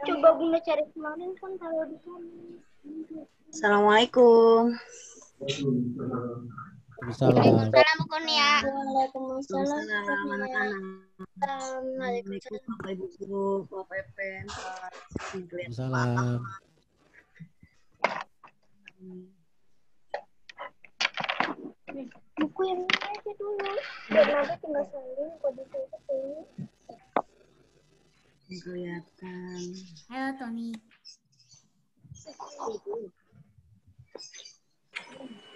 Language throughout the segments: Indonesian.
Coba Bunda cari kemarin kan kalau di sana. Assalamualaikum. Waalaikumsalam Kurnia. Waalaikumsalam anak-anak. Waalaikumsalam Bapak Ibu Guru, Bapak Pepen, Waalaikumsalam. Buku yang ini aja dulu. Dan nanti tinggal salin kode itu. Kelihatan. Halo Tony.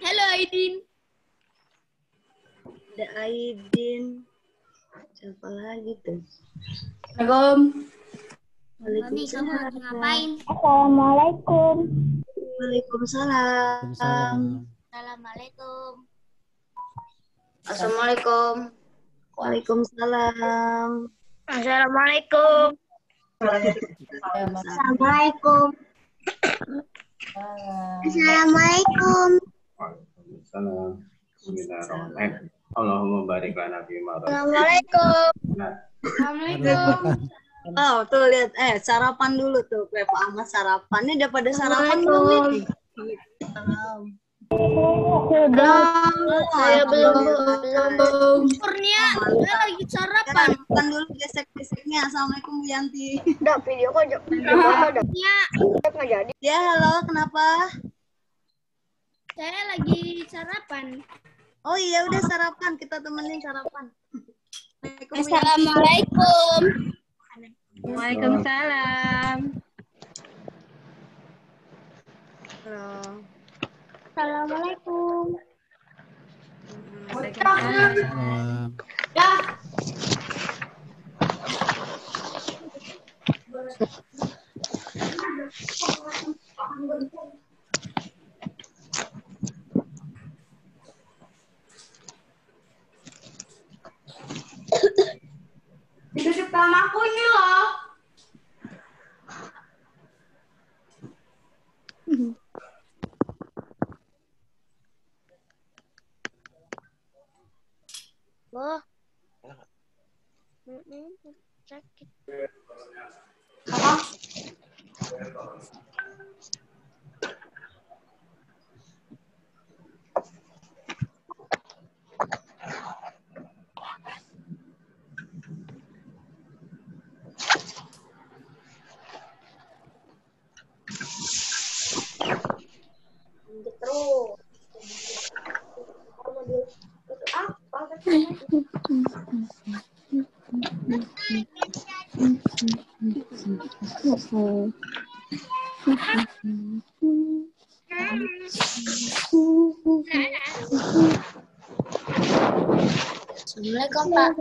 Halo Aidin. Ada Aidin. Siapa lagi tuh? Assalamualaikum. Tony, kamu lagi ngapain? Assalamualaikum. Waalaikumsalam. Assalamualaikum. Assalamualaikum. Waalaikumsalam. Assalamualaikum. Assalamualaikum. Assalamualaikum. Waalaikumsalam. Bismillahirrahmanirrahim. Allahumma barik lana fi ma Assalamualaikum. Assalamualaikum. Oh, tuh lihat sarapan dulu tuh, Pak Ahmad sarapan. Ini udah pada sarapan belum nih? Saya belum. Kurnia, saya lagi sarapan. Sarapan dulu gesek-geseknya. Assalamualaikum Bu Yanti. Udah video kok udah. Ya, nggak jadi. Ya, halo, kenapa? Saya lagi sarapan. Oh iya, udah sarapan. Kita temenin sarapan. Assalamualaikum. Waalaikumsalam. Halo. Assalamualaikum. Waalaikumsalam. Dikasih sama aku ini loh. Loh. Sakit. Assalamualaikum Pak.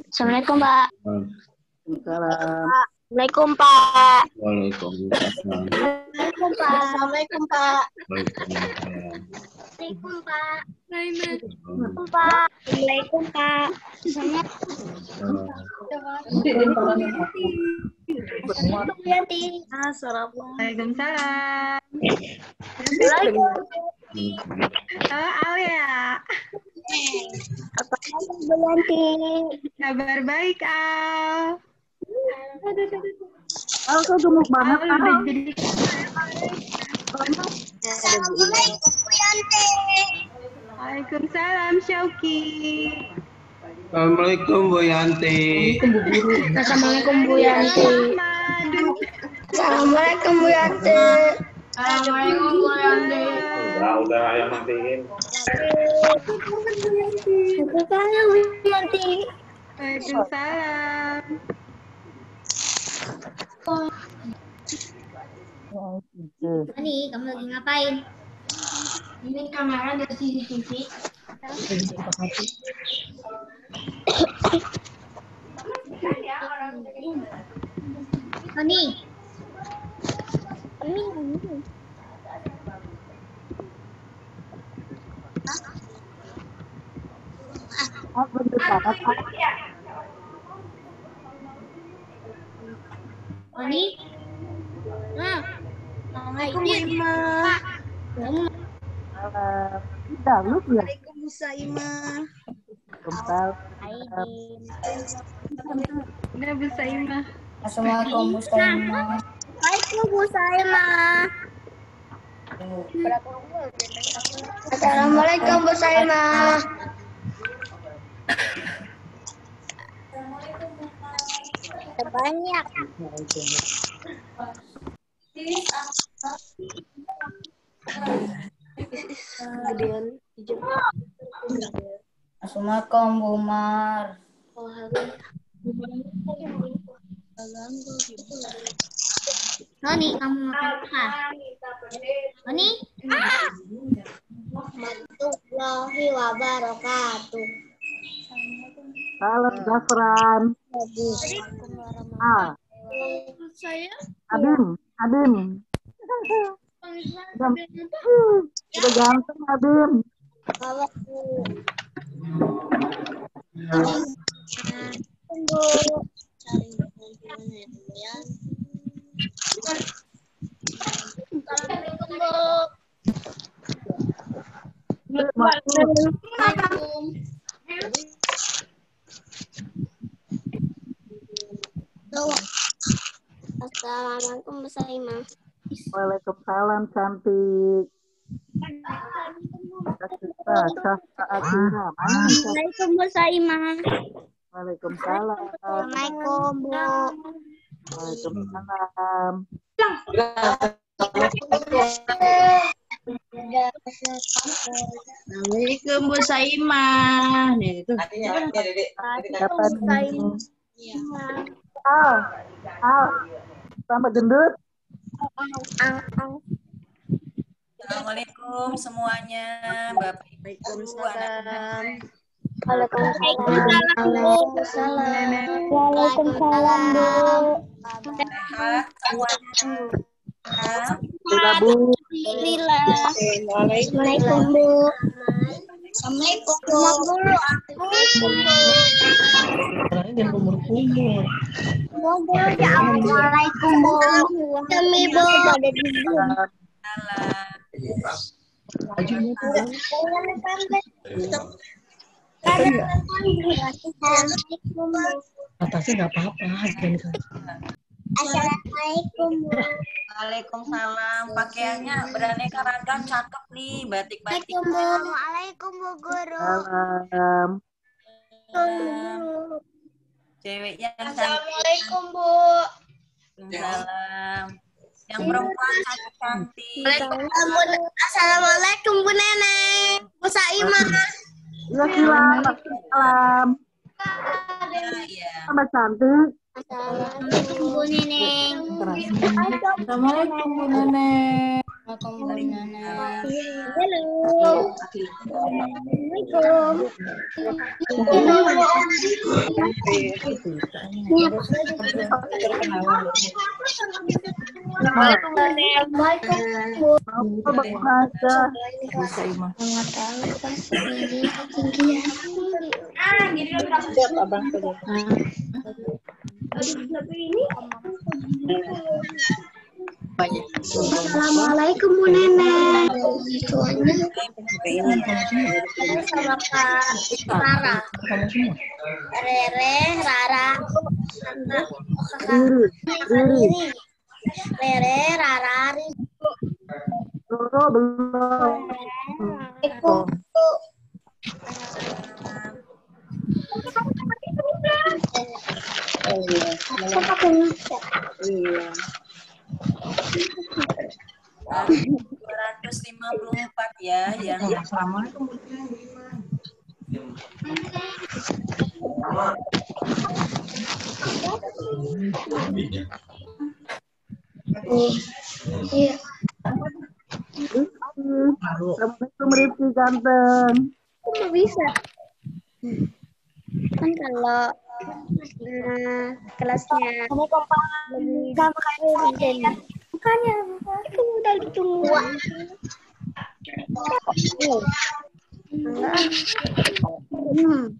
Assalamualaikum Pak. Assalamualaikum Pak. Waalaikumsalam. Assalamualaikum Pak. Assalamualaikum Pak. Waalaikumsalam. Assalamualaikum Pak. Assalamualaikum Pak. Assalamualaikum Pak. Assalamualaikum Yanti. Sarapan. Waalaikumsalam. Assalamualaikum. Ya. Apa kabar Bu Yanti? Kabar baik, Al. Kok gemuk banget, Al udah jadi Assalamualaikum Bu Yanti. Waalaikumsalam, Syauki. Assalamualaikum Bu Yanti. Assalamualaikum Bu Yanti. Madu. Assalamualaikum Bu Yanti. Assalamualaikum, Bu Yanti. Udah, ayo matiin. Waalaikumsalam. Ani, kamu lagi ngapain? Ini kamera dari CCTV. Ani. Ani. Nah. Assalamualaikum Ima. Waalaikumsalam Ima. Udah bisa Ima. Assalamualaikum Bu Saima. Assalamualaikum Bu Saima. Banyak. Assalamualaikum Bu Mar. Noni, kamu makan apa? Noni? Warahmatullahi wabarakatuh. Salam Zafran. Saya Adim. Udah ganteng Adim. Assalamualaikum Bu Saima. Waalaikumsalam cantik. Assalamualaikum Bu Saima. Waalaikumsalam. Assalamualaikum Bu. Waalaikumsalam. Assalamualaikum Bu Saima. Nih itu. Siapa nih? Al. Selamat gendut. Assalamualaikum semuanya, Bapak Ibu, anak-anak. Waalaikumsalam Bu. Sehat semuanya. Sudah Bu. Waalaikumsalam Bu. Assalamualaikum. Assalamualaikum Bu. Kami Bu. Atasnya nggak apa-apa. Assalamualaikum Bu. Waalaikumsalam. Pakaiannya beraneka ragam, cakep nih, batik-batik. Assalamualaikum Bu Guru. Salam. Ceweknya yang cantik. Assalamualaikum Bu. Waalaikumsalam. Yang perempuan cantik-cantik. Assalamualaikum Bu Nenek. Bu Saima. Salam. Iya. Sama cantik. Assalamualaikum Bu Nenek. Assalamualaikum Bu Nenek. Assalamualaikum Bu Nenek. Halo. Assalamualaikum. Assalamualaikum Bu. Assalamualaikum Bu Nenek. Sama Kak Rara. Rere, Rara. Rere, Rara. Belum. 154 ya yang Iya. Assalamualaikum Rifki ganteng. Kok bisa? Kan kalau kelasnya lebih makanya itu udah ditunggu.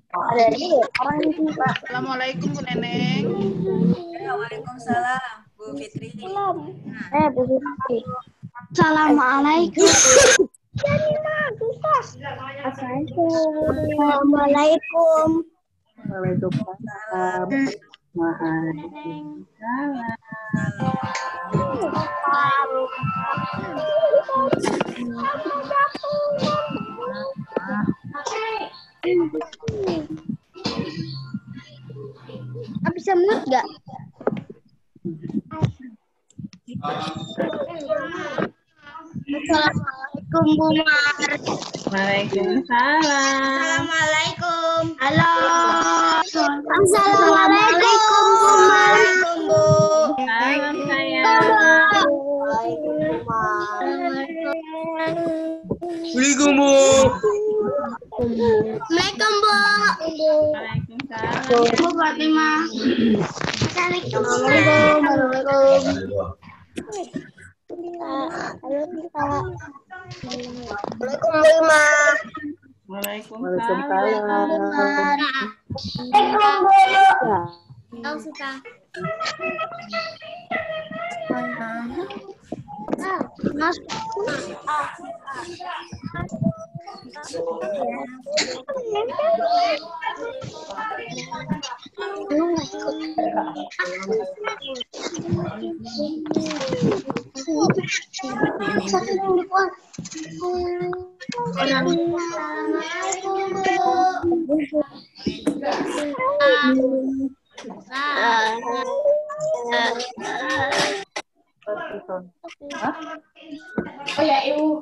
Ada ini orang itu. Assalamualaikum Bu Neneng. Waalaikumsalam Bu Fitri. Bu Fitri. Assalamualaikum. Assalamualaikum. Waalaikumsalam. Bisa mute nggak? Assalamualaikum Bu Mar. Waalaikumsalam. Assalamualaikum. Halo. Assalamualaikum Bu Mar. Bu. Salam sayang. Assalamualaikum Bu. Assalamualaikum Bu. Waalaikumsalam. Bu Fatimah. Assalamualaikum. Assalamualaikum Bu Ima. Waalaikumsalam. Tahu suka. Mas. Oh ya, Ibu.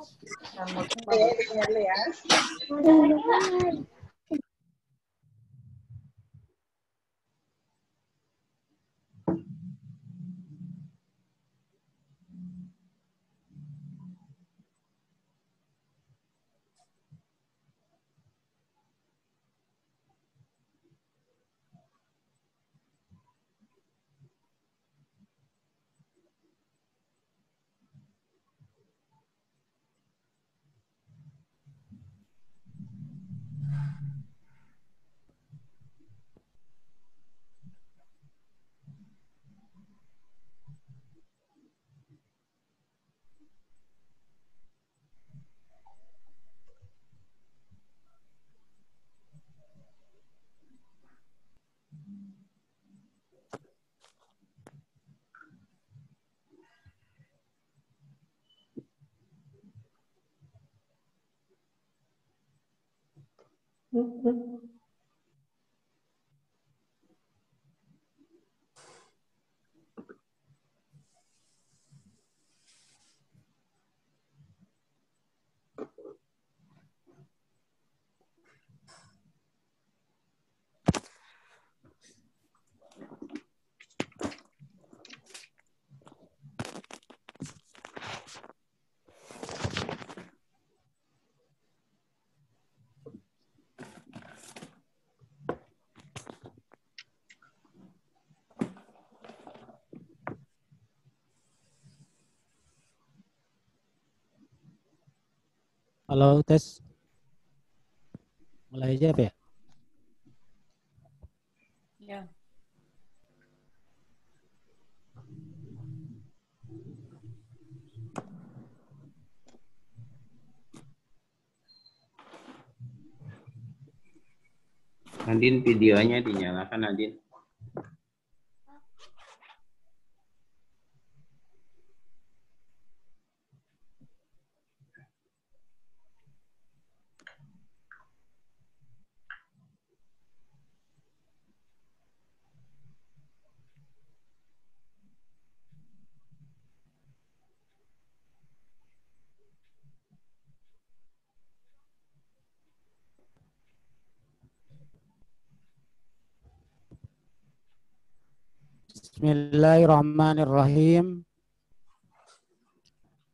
Halo, tes. Mulai aja apa ya? Ya. Nadine videonya dinyalakan Nadine. Bismillahirrahmanirrahim.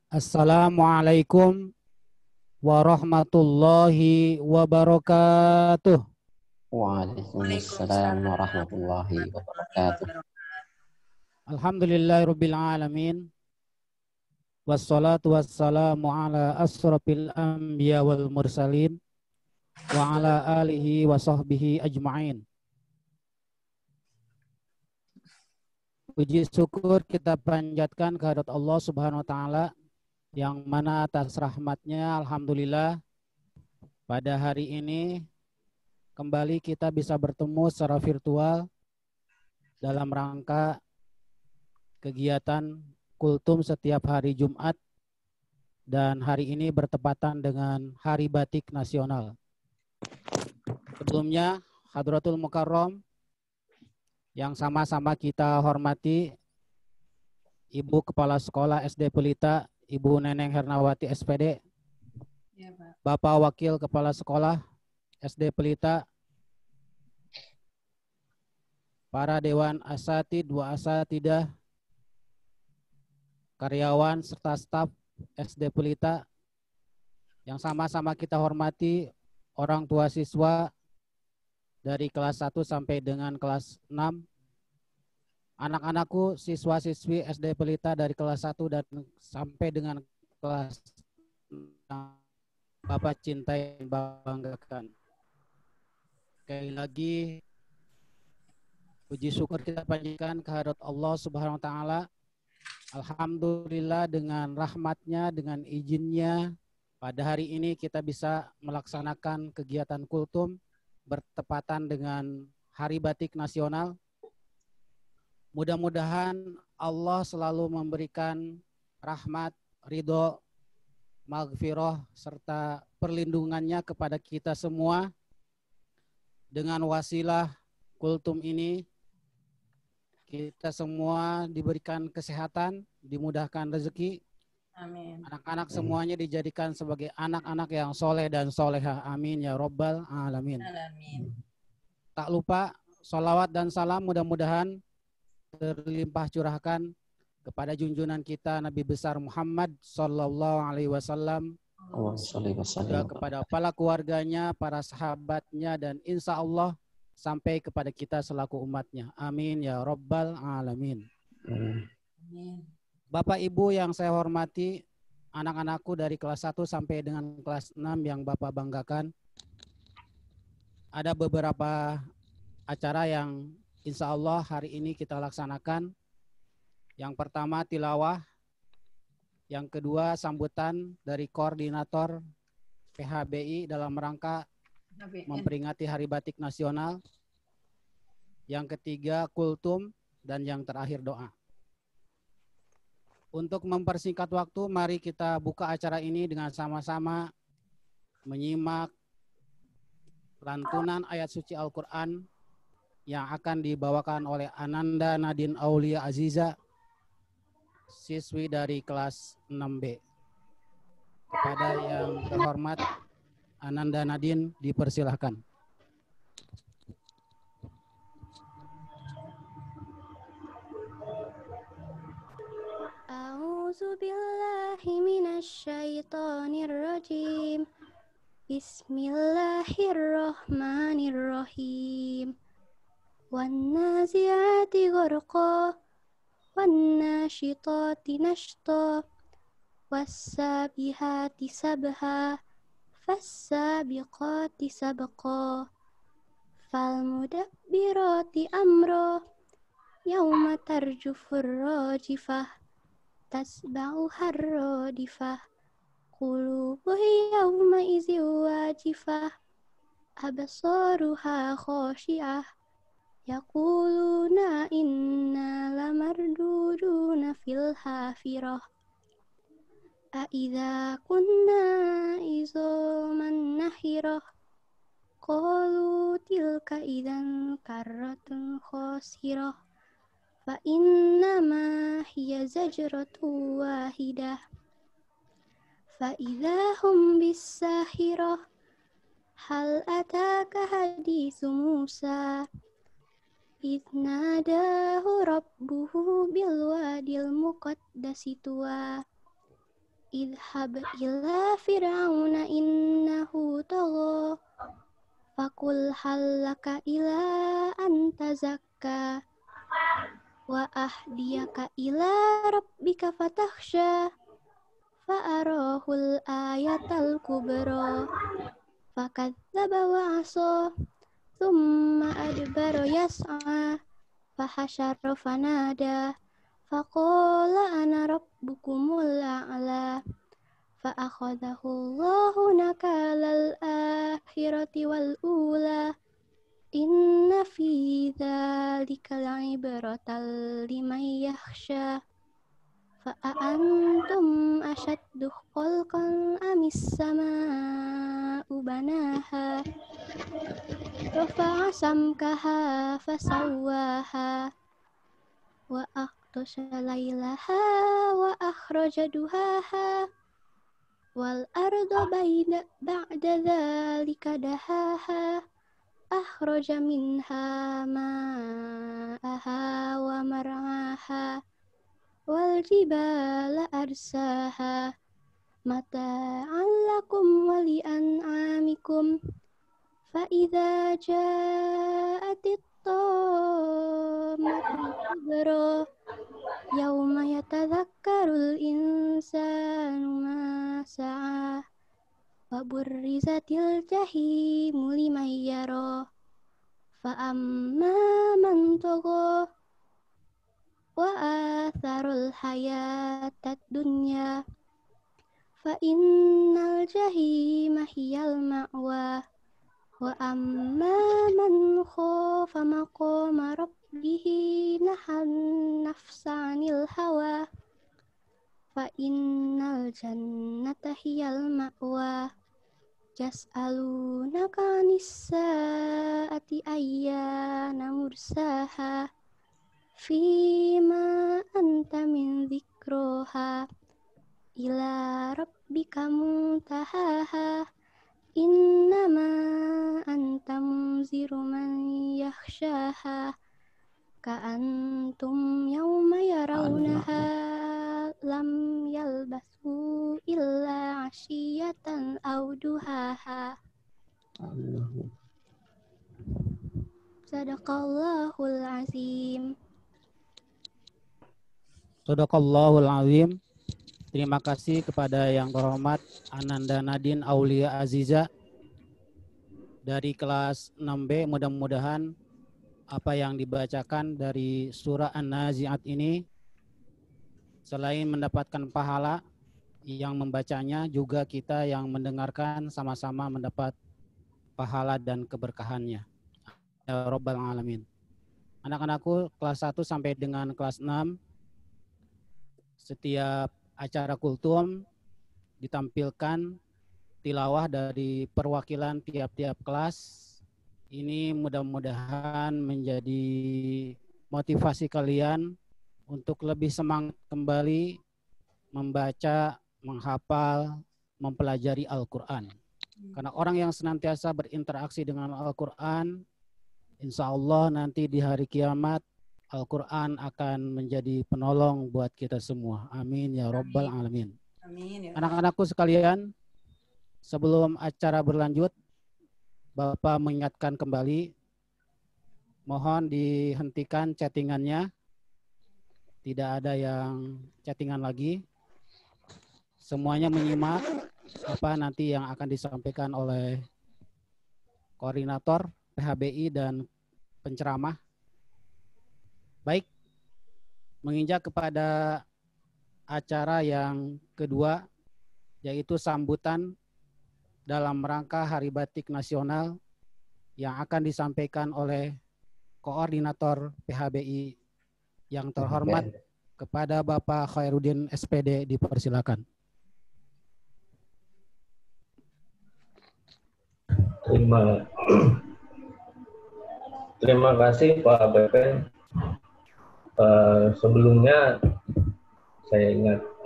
Assalamualaikum warahmatullahi wabarakatuh. Waalaikumsalam warahmatullahi wabarakatuh. Alhamdulillahirabbil alamin. Wassalatu wassalamu ala asrofil anbiya wal mursalin wa ala alihi wa sahbihi ajma'in. Puji syukur kita panjatkan kehadirat Allah Subhanahu wa taala yang mana atas rahmatnya alhamdulillah pada hari ini kembali kita bisa bertemu secara virtual dalam rangka kegiatan kultum setiap hari Jumat dan hari ini bertepatan dengan Hari Batik Nasional. Sebelumnya Hadratul Mukarram yang sama-sama kita hormati Ibu Kepala Sekolah SD Pelita, Ibu Neneng Hernawati SPD, Bapak Wakil Kepala Sekolah SD Pelita, para Dewan Asatid, Dua Asatidah, karyawan serta staf SD Pelita yang sama-sama kita hormati, orang tua siswa dari kelas 1 sampai dengan kelas 6, anak-anakku siswa-siswi SD Pelita dari kelas 1 dan sampai dengan kelas 6, Bapak cintai dan banggakan. Sekali lagi puji syukur kita panjatkan kehadirat Allah Subhanahu wa taala. Alhamdulillah dengan rahmatnya, dengan izinnya pada hari ini kita bisa melaksanakan kegiatan kultum bertepatan dengan Hari Batik Nasional. Mudah-mudahan Allah selalu memberikan rahmat, ridho, maghfirah serta perlindungannya kepada kita semua. Dengan wasilah kultum ini kita semua diberikan kesehatan, dimudahkan rezeki. Amin. Anak-anak semuanya dijadikan sebagai anak-anak yang soleh dan solehah. Amin ya robbal alamin. Amin. Tak lupa sholawat dan salam mudah-mudahan terlimpah curahkan kepada junjungan kita Nabi besar Muhammad Sallallahu Alaihi Wasallam, juga kepada para keluarganya, para sahabatnya, dan insya Allah sampai kepada kita selaku umatnya. Amin ya robbal alamin. Amin. Bapak Ibu yang saya hormati, anak-anakku dari kelas 1 sampai dengan kelas 6 yang Bapak banggakan, ada beberapa acara yang insya Allah hari ini kita laksanakan. Yang pertama tilawah, yang kedua sambutan dari koordinator PHBI dalam rangka memperingati Hari Batik Nasional, yang ketiga kultum, dan yang terakhir doa. Untuk mempersingkat waktu, mari kita buka acara ini dengan sama-sama menyimak lantunan ayat suci Al-Quran yang akan dibawakan oleh Ananda Nadine Aulia Aziza, siswi dari kelas 6B. Kepada yang terhormat Ananda Nadine dipersilahkan. A'udzu billahi minasy syaithanir rajim. Bismillahirrahmanirrahim. Wan nazi'ati gharqa, wan nasyitati nashta, was-sabihati sabha, fas-sabiqati sabqa, fal mudabbirati amra, yauma tarjufur rajifah, tasba'uhar radifah, qulubuh yauma izi wajifah, absaruha khashi'ah, yaquluna inna lamarduduna fil hafirah, a idza kunna izoman nahirah, qalu tilka idzan karratun khasirah, fa innama hiya zajratu wahidah, fa idza hum bis-sahirah, hal ataka haditsu Musa, إذ ناداه ربه بالوادي المقدس طوى اذهب إلى فرعون إنه طغى فقل هل لك إلى أن تزكى وأهديك إلى ربك فتخشى فأراه الآية الكبرى فكذب وعصى ثم أدبر يسعى فحشر فنادى فقال أنا ربكم الأعلى فأخذه الله نكال الآخرة والأولى إن في ذلك لعبرة لمن يخشى فأأنتم أشد خلقا أم السماء بناها رفع سمكها فسواها وأغطش ليلها وأخرج دهاها والأرض بعد ذلك دهاها أخرج منها ماءها ومرعاها والجبال أرساها متاعا لكم ولأنعامكم فإذا جاءت الطامة الكبرى يوم يتذكر الإنسان ما سعى وبرزت الجحيم لمن يرى فأما من طغى وآثر الحياة الدنيا فإن الجحيم هي المأوى وأما من خاف مقام ربه نهى النفس عن الهوى فإن الجنة هي المأوى يسألونك عن الساعة أيان مرساها فيما أنت من ذكرها إلى ربك منتهاها إنما أنت منذر من يخشاها كأنتم يوم يرونها لم يلبثوا إلا عشية أو ضحاها Sadaqallahul azim. Sadaqallahul azim. Terima kasih kepada yang terhormat Ananda Nadine Aulia Aziza dari kelas 6B. Mudah-mudahan apa yang dibacakan dari surah An-Nazi'at ini selain mendapatkan pahala yang membacanya, juga kita yang mendengarkan sama-sama mendapat pahala dan keberkahannya. Ya Rabbal Alamin. Anak-anakku kelas 1 sampai dengan kelas 6, setiap acara kultum ditampilkan tilawah dari perwakilan tiap-tiap kelas. Ini mudah-mudahan menjadi motivasi kalian untuk lebih semangat kembali membaca, menghafal, mempelajari Al-Quran. Karena orang yang senantiasa berinteraksi dengan Al-Quran, insya Allah nanti di hari kiamat Al-Quran akan menjadi penolong buat kita semua. Amin ya Rabbal Alamin. Amin. Anak-anakku sekalian, sebelum acara berlanjut, Bapak mengingatkan kembali, mohon dihentikan chattingannya. Tidak ada yang chattingan lagi. Semuanya menyimak apa nanti yang akan disampaikan oleh koordinator PHBI dan penceramah. Baik, menginjak kepada acara yang kedua, yaitu sambutan dalam rangka Hari Batik Nasional yang akan disampaikan oleh koordinator PHBI yang terhormat kepada Bapak Khairuddin SPD, dipersilakan. Terima kasih Pak BP. Sebelumnya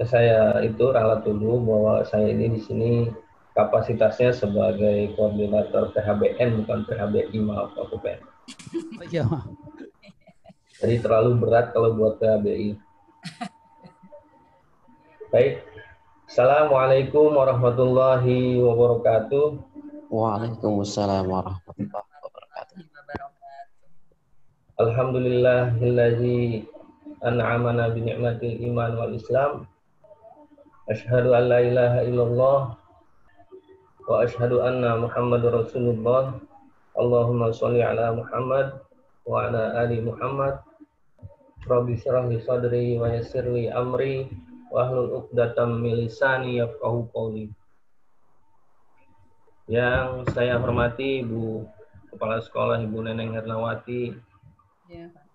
saya itu ralat dulu bahwa saya ini di sini kapasitasnya sebagai koordinator PHBN, bukan PHBI, maaf Pak BP. Jadi terlalu berat kalau buat KBI. Baik. Assalamualaikum warahmatullahi wabarakatuh. Waalaikumsalam warahmatullahi wabarakatuh. Alhamdulillahillazi an'amana bi ni'matil iman wal islam. Asyhadu an la ilaha illallah wa asyhadu anna Muhammadar Rasulullah. Allahumma sholli ala Muhammad wa ala ali Muhammad. Rabbi shrah li sadri wa yassir li amri wahlul 'uqdatam min lisani yafqahu qawli. Yang saya hormati Ibu Kepala Sekolah Ibu Neneng Hernawati,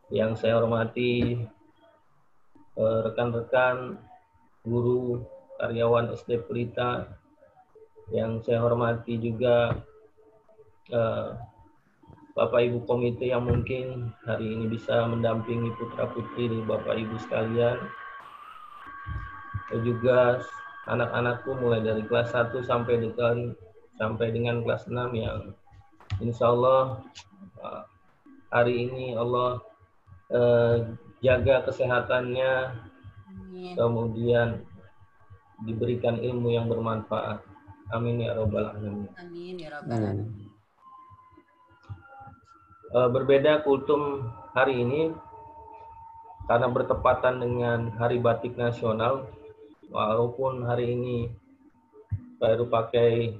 yang saya hormati rekan-rekan guru karyawan SD Pelita, yang saya hormati juga Bapak Ibu komite yang mungkin hari ini bisa mendampingi putra-putri dari Bapak Ibu sekalian, dan juga anak-anakku mulai dari kelas 1 sampai dengan kelas 6 yang insya Allah hari ini Allah jaga kesehatannya, kemudian diberikan ilmu yang bermanfaat. Amin ya rabbal alamin. Amin ya rabbal alamin. Berbeda kultum hari ini karena bertepatan dengan Hari Batik Nasional, walaupun hari ini baru pakai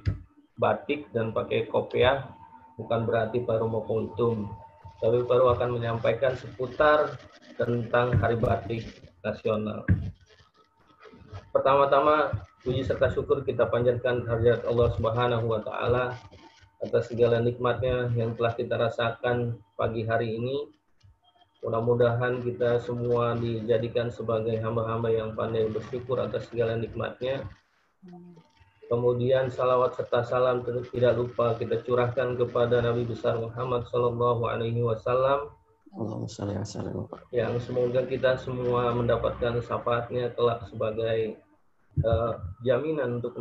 batik dan pakai kopiah, bukan berarti baru mau kultum, tapi baru akan menyampaikan seputar tentang Hari Batik Nasional. Pertama-tama, puji serta syukur kita panjatkan kehadirat Allah Subhanahu wa Ta'ala atas segala nikmatnya yang telah kita rasakan pagi hari ini. Mudah-mudahan kita semua dijadikan sebagai hamba-hamba yang pandai bersyukur atas segala nikmatnya. Kemudian salawat serta salam tidak lupa kita curahkan kepada Nabi besar Muhammad Sallallahu Alaihi Wasallam, yang semoga kita semua mendapatkan syafaatnya kelak sebagai jaminan untuk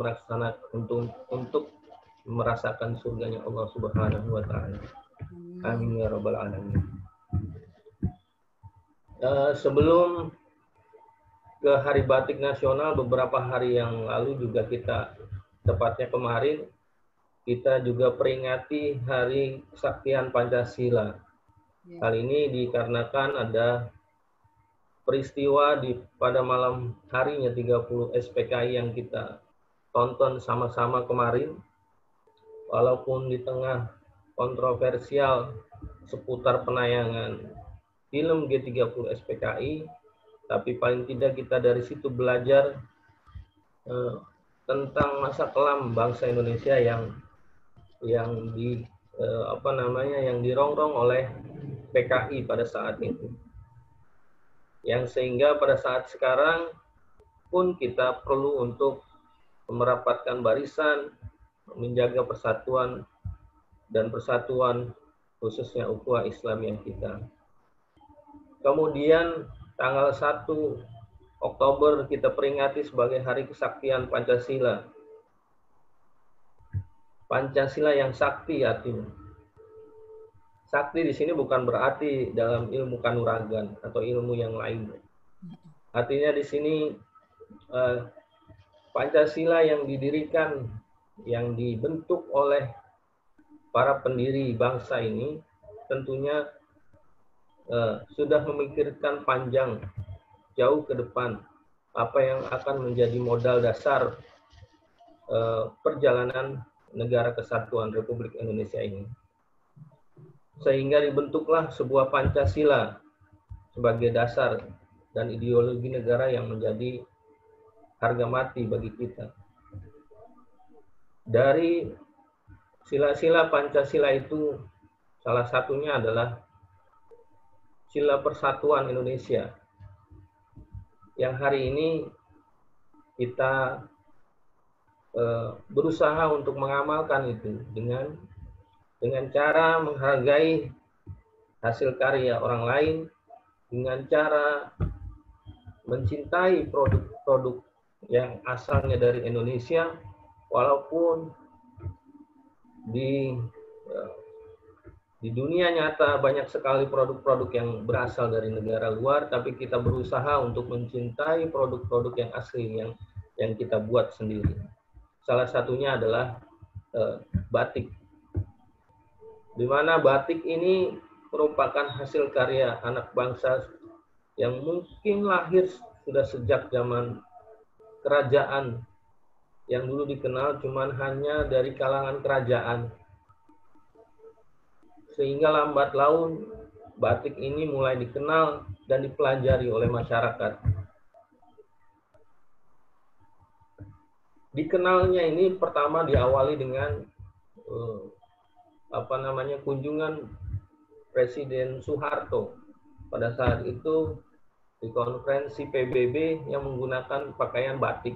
untuk merasakan surganya Allah Subhanahu wa Ta'ala. Amin ya rabbal alamin. Sebelum ke Hari Batik Nasional, beberapa hari yang lalu juga kita, tepatnya kemarin, kita juga peringati Hari Kesaktian Pancasila. Hal ini dikarenakan ada peristiwa pada malam harinya 30 SPKI yang kita tonton sama-sama kemarin. Walaupun di tengah kontroversial seputar penayangan film G30 SPKI, tapi paling tidak kita dari situ belajar tentang masa kelam bangsa Indonesia yang dirongrong oleh PKI pada saat itu. Yang sehingga pada saat sekarang pun kita perlu untuk merapatkan barisan, menjaga persatuan khususnya ukhuwah Islamiyah kita. Kemudian tanggal 1 Oktober kita peringati sebagai Hari Kesaktian Pancasila. Pancasila yang sakti artinya. Sakti di sini bukan berarti dalam ilmu kanuragan atau ilmu yang lain. Artinya di sini Pancasila yang didirikan, yang dibentuk oleh para pendiri bangsa ini tentunya sudah memikirkan panjang, jauh ke depan, apa yang akan menjadi modal dasar perjalanan negara kesatuan Republik Indonesia ini. Sehingga dibentuklah sebuah Pancasila sebagai dasar dan ideologi negara yang menjadi harga mati bagi kita. Dari sila-sila Pancasila itu salah satunya adalah sila persatuan Indonesia, yang hari ini kita berusaha untuk mengamalkan itu dengan cara menghargai hasil karya orang lain, dengan cara mencintai produk-produk yang asalnya dari Indonesia, walaupun Di dunia nyata banyak sekali produk-produk yang berasal dari negara luar, tapi kita berusaha untuk mencintai produk-produk yang asli yang kita buat sendiri. Salah satunya adalah batik. Di mana batik ini merupakan hasil karya anak bangsa yang mungkin lahir sudah sejak zaman kerajaan yang dulu dikenal cuman hanya dari kalangan kerajaan. Sehingga lambat laun batik ini mulai dikenal dan dipelajari oleh masyarakat. Dikenalnya ini pertama diawali dengan kunjungan Presiden Soeharto pada saat itu di konferensi PBB yang menggunakan pakaian batik.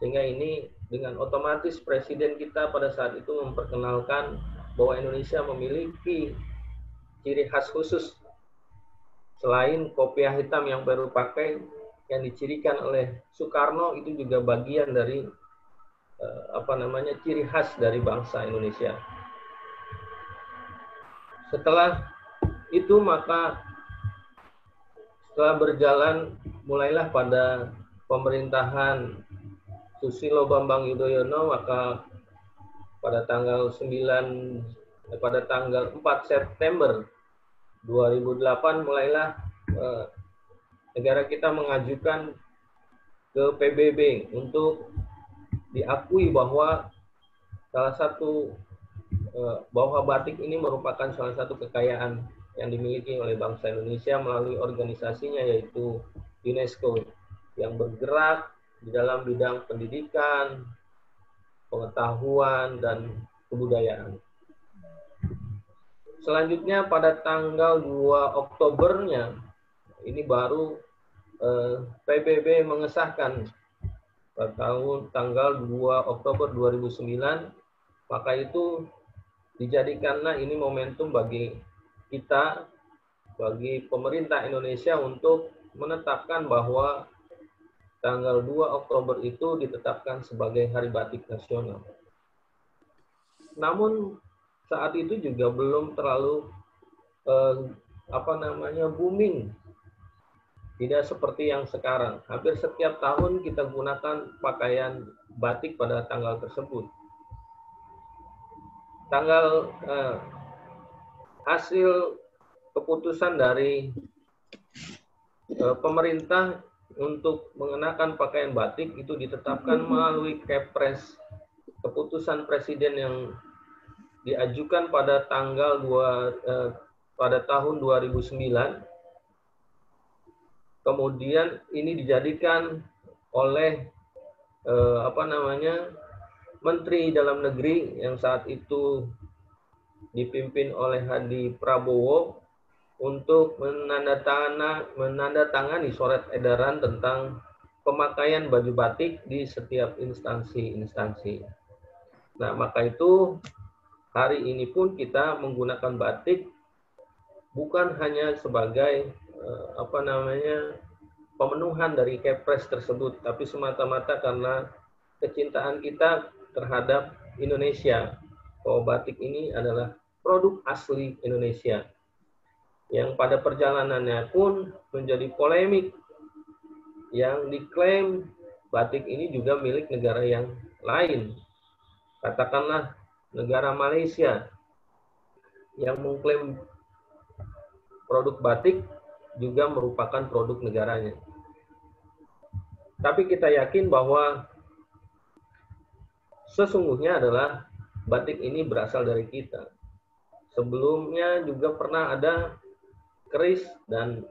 Sehingga ini dengan otomatis Presiden kita pada saat itu memperkenalkan bahwa Indonesia memiliki ciri khas khusus. Selain kopiah hitam yang baru pakai, yang dicirikan oleh Soekarno, itu juga bagian dari ciri khas dari bangsa Indonesia. Setelah itu maka setelah berjalan mulailah pada pemerintahan Susilo Bambang Yudhoyono, maka pada tanggal 4 September 2008 mulailah negara kita mengajukan ke PBB untuk diakui bahwa bahwa batik ini merupakan salah satu kekayaan yang dimiliki oleh bangsa Indonesia melalui organisasinya, yaitu UNESCO, yang bergerak di dalam bidang pendidikan, pengetahuan, dan kebudayaan. Selanjutnya pada tanggal 2 Oktobernya, ini baru PBB mengesahkan pada tanggal 2 Oktober 2009, maka itu dijadikanlah ini momentum bagi kita, bagi pemerintah Indonesia untuk menetapkan bahwa tanggal 2 Oktober itu ditetapkan sebagai Hari Batik Nasional. Namun saat itu juga belum terlalu booming. Tidak seperti yang sekarang. Hampir setiap tahun kita gunakan pakaian batik pada tanggal tersebut. Hasil keputusan dari pemerintah untuk mengenakan pakaian batik itu ditetapkan melalui Kepres, keputusan presiden yang diajukan pada pada tahun 2009. Kemudian ini dijadikan oleh Menteri Dalam Negeri yang saat itu dipimpin oleh Hadi Prabowo untuk menandatangani surat edaran tentang pemakaian baju batik di setiap instansi-instansi. Nah, maka itu hari ini pun kita menggunakan batik bukan hanya sebagai pemenuhan dari Kepres tersebut, tapi semata-mata karena kecintaan kita terhadap Indonesia. Bahwa batik ini adalah produk asli Indonesia, yang pada perjalanannya pun menjadi polemik, yang diklaim batik ini juga milik negara yang lain. Katakanlah negara Malaysia yang mengklaim produk batik juga merupakan produk negaranya. Tapi kita yakin bahwa sesungguhnya adalah batik ini berasal dari kita. Sebelumnya juga pernah ada keris dan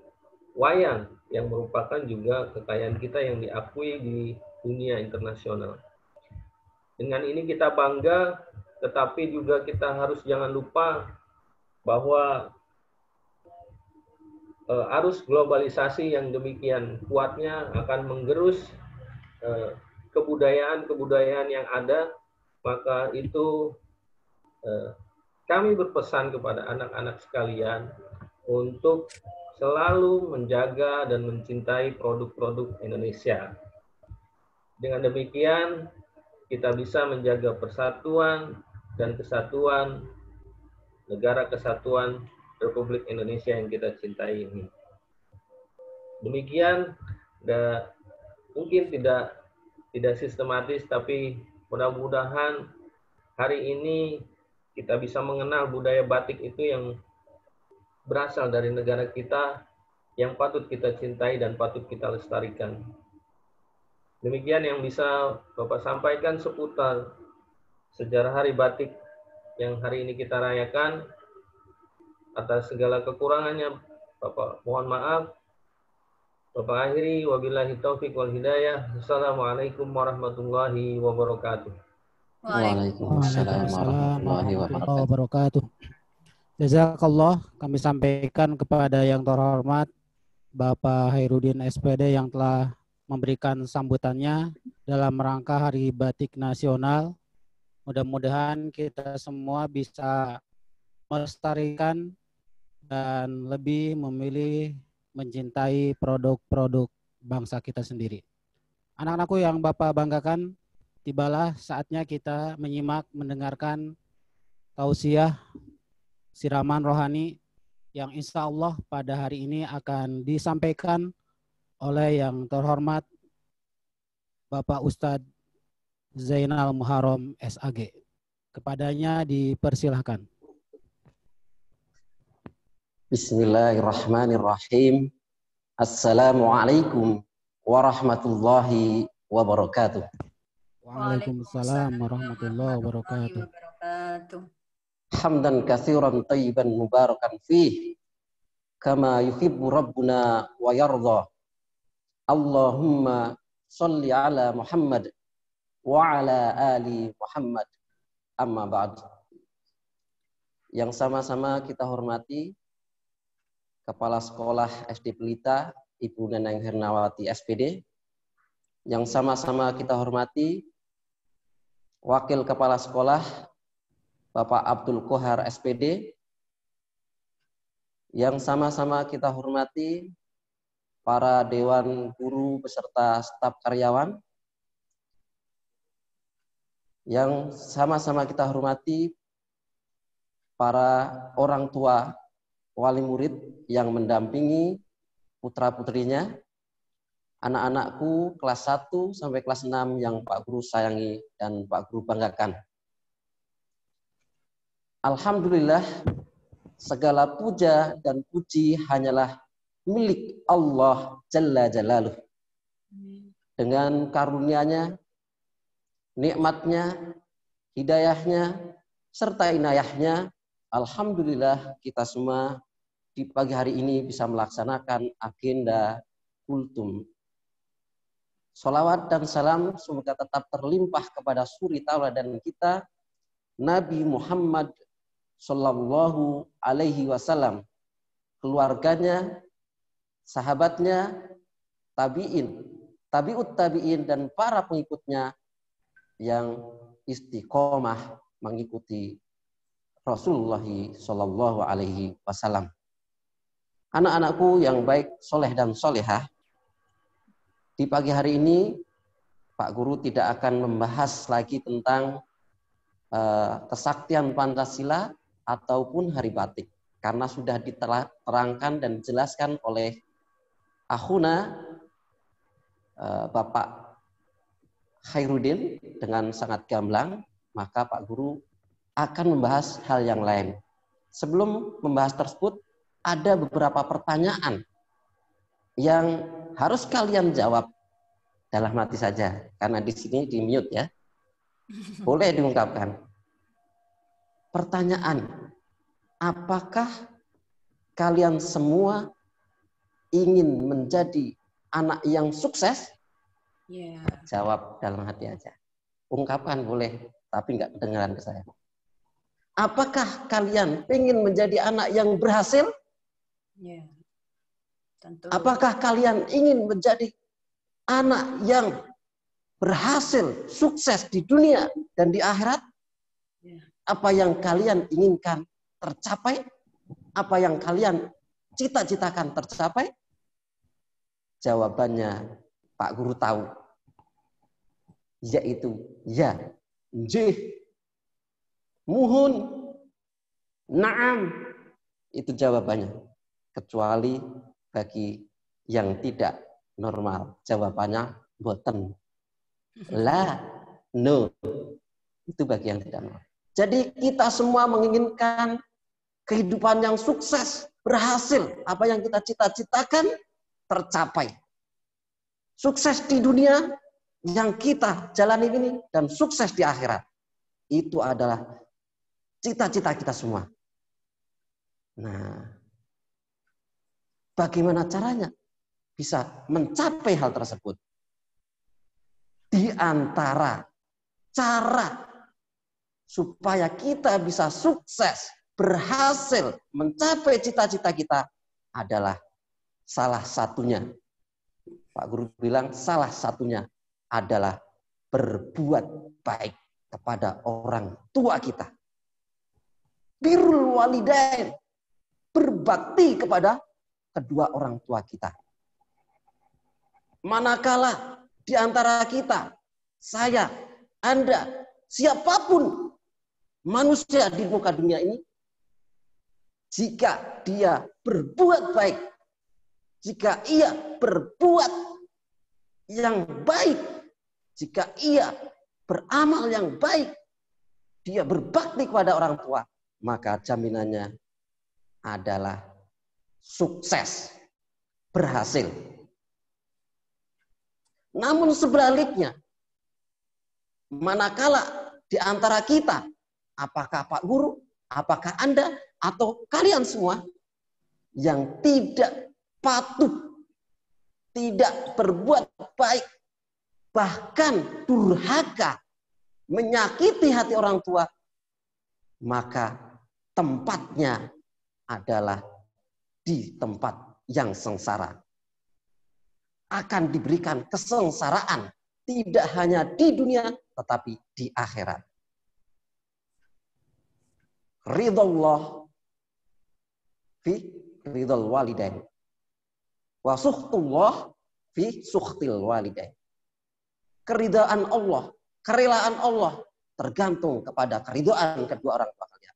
wayang yang merupakan juga kekayaan kita yang diakui di dunia internasional. Dengan ini kita bangga, tetapi juga kita harus jangan lupa bahwa arus globalisasi yang demikian kuatnya akan menggerus kebudayaan-kebudayaan yang ada. Maka itu kami berpesan kepada anak-anak sekalian untuk selalu menjaga dan mencintai produk-produk Indonesia. Dengan demikian, kita bisa menjaga persatuan dan kesatuan negara kesatuan Republik Indonesia yang kita cintai ini. Demikian, mungkin tidak sistematis, tapi mudah-mudahan hari ini kita bisa mengenal budaya batik itu yang berasal dari negara kita, yang patut kita cintai dan patut kita lestarikan. Demikian yang bisa Bapak sampaikan seputar sejarah Hari Batik yang hari ini kita rayakan. Atas segala kekurangannya, Bapak mohon maaf. Bapak akhiri, wabillahi taufik wal hidayah. Assalamualaikum warahmatullahi wabarakatuh. Waalaikumsalam warahmatullahi wabarakatuh. Jazakallah, kami sampaikan kepada yang terhormat Bapak Khairuddin SPD yang telah memberikan sambutannya dalam rangka Hari Batik Nasional. Mudah-mudahan kita semua bisa melestarikan dan lebih memilih mencintai produk-produk bangsa kita sendiri. Anak-anakku yang Bapak banggakan, tibalah saatnya kita mendengarkan tausiah siraman rohani yang insya Allah pada hari ini akan disampaikan oleh yang terhormat Bapak Ustadz Zainal Muharram SAG. Kepadanya dipersilahkan. Bismillahirrahmanirrahim. Assalamualaikum warahmatullahi wabarakatuh. Waalaikumsalam warahmatullahi wabarakatuh. Hamdan katsiran thayyiban mubarakan fih kama yuhibbu rabbuna wa yarda. Allahumma shalli ala Muhammad wa ala ali Muhammad. Amma ba'd. Yang sama-sama kita hormati Kepala Sekolah SD Pelita Ibu Neneng Hernawati SPD. Yang sama-sama kita hormati Wakil Kepala Sekolah Bapak Abdul Kohar SPD. Yang sama-sama kita hormati para Dewan Guru beserta staf karyawan. Yang sama-sama kita hormati para orang tua wali murid yang mendampingi putra-putrinya, anak-anakku kelas 1 sampai kelas 6 yang Pak Guru sayangi dan Pak Guru banggakan. Alhamdulillah, segala puja dan puji hanyalah milik Allah Jalla Jalaluh. Dengan karunia-Nya, nikmatnya, hidayahnya, serta inayahnya, alhamdulillah kita semua di pagi hari ini bisa melaksanakan agenda kultum. Salawat dan salam semoga tetap terlimpah kepada suri tauladan kita, Nabi Muhammad Sallallahu Alaihi Wasallam, keluarganya, sahabatnya, tabi'in, tabi'ut tabi'in, dan para pengikutnya yang istiqomah mengikuti Rasulullah Sallallahu Alaihi Wasallam. Anak-anakku yang baik, soleh dan solehah, di pagi hari ini Pak Guru tidak akan membahas lagi tentang kesaktian Pancasila ataupun Hari Batik, karena sudah diterangkan dan dijelaskan oleh akhuna Bapak Khairuddin dengan sangat gamblang, maka Pak Guru akan membahas hal yang lain. Sebelum membahas tersebut, ada beberapa pertanyaan yang harus kalian jawab dalam hati saja, karena di sini di mute ya. Boleh diungkapkan. Pertanyaan, apakah kalian semua ingin menjadi anak yang sukses? Yeah. Jawab dalam hati aja. Ungkapkan boleh, tapi nggak kedengaran ke saya. Apakah kalian ingin menjadi anak yang berhasil? Yeah. Tentu. Apakah kalian ingin menjadi anak yang berhasil, sukses di dunia dan di akhirat? Yeah. Apa yang kalian inginkan tercapai? Apa yang kalian cita-citakan tercapai? Jawabannya Pak Guru tahu, yaitu ya, nggih, muhun, Naam, itu jawabannya. Kecuali bagi yang tidak normal, jawabannya boten. La, no. Itu bagi yang tidak normal. Jadi kita semua menginginkan kehidupan yang sukses, berhasil. Apa yang kita cita-citakan tercapai. Sukses di dunia yang kita jalani ini dan sukses di akhirat. Itu adalah cita-cita kita semua. Nah, bagaimana caranya bisa mencapai hal tersebut? Di antara cara supaya kita bisa sukses, berhasil mencapai cita-cita kita adalah salah satunya. Pak Guru bilang salah satunya adalah berbuat baik kepada orang tua kita. Birrul walidain, berbakti kepada kedua orang tua kita. Manakala di antara kita, saya, Anda, siapapun manusia di muka dunia ini, jika dia berbuat baik, jika ia berbuat yang baik, jika ia beramal yang baik, dia berbakti kepada orang tua, maka jaminannya adalah sukses, berhasil. Namun sebaliknya, manakala di antara kita, apakah Pak Guru, apakah Anda, atau kalian semua yang tidak patuh, tidak berbuat baik, bahkan durhaka, menyakiti hati orang tua, maka tempatnya adalah di tempat yang sengsara. Akan diberikan kesengsaraan, tidak hanya di dunia, tetapi di akhirat. Ridallah fi ridal walidain. Wa sukhtullah fi sukhtil walidain. Keridaan Allah, kerelaan Allah tergantung kepada keridaan kedua orang tua kalian.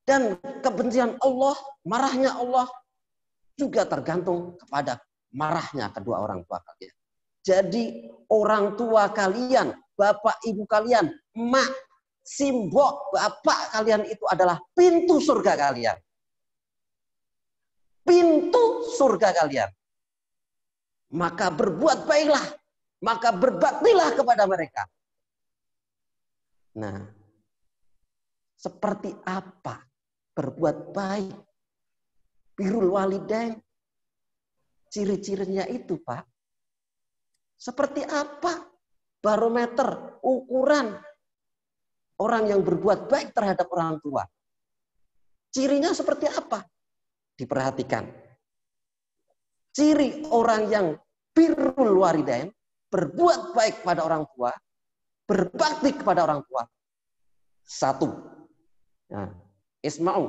Dan kebencian Allah, marahnya Allah juga tergantung kepada marahnya kedua orang tua kalian. Jadi orang tua kalian, bapak ibu kalian, emak, simbok, bapak kalian itu adalah pintu surga kalian. Pintu surga kalian. Maka berbuat baiklah, maka berbaktilah kepada mereka. Nah, seperti apa berbuat baik? Birrul walidain. Ciri-cirinya itu, Pak. Seperti apa barometer, ukuran orang yang berbuat baik terhadap orang tua? Cirinya seperti apa? Diperhatikan. Ciri orang yang birrul walidain, berbuat baik pada orang tua, berbakti kepada orang tua. Satu. Nah, isma'u,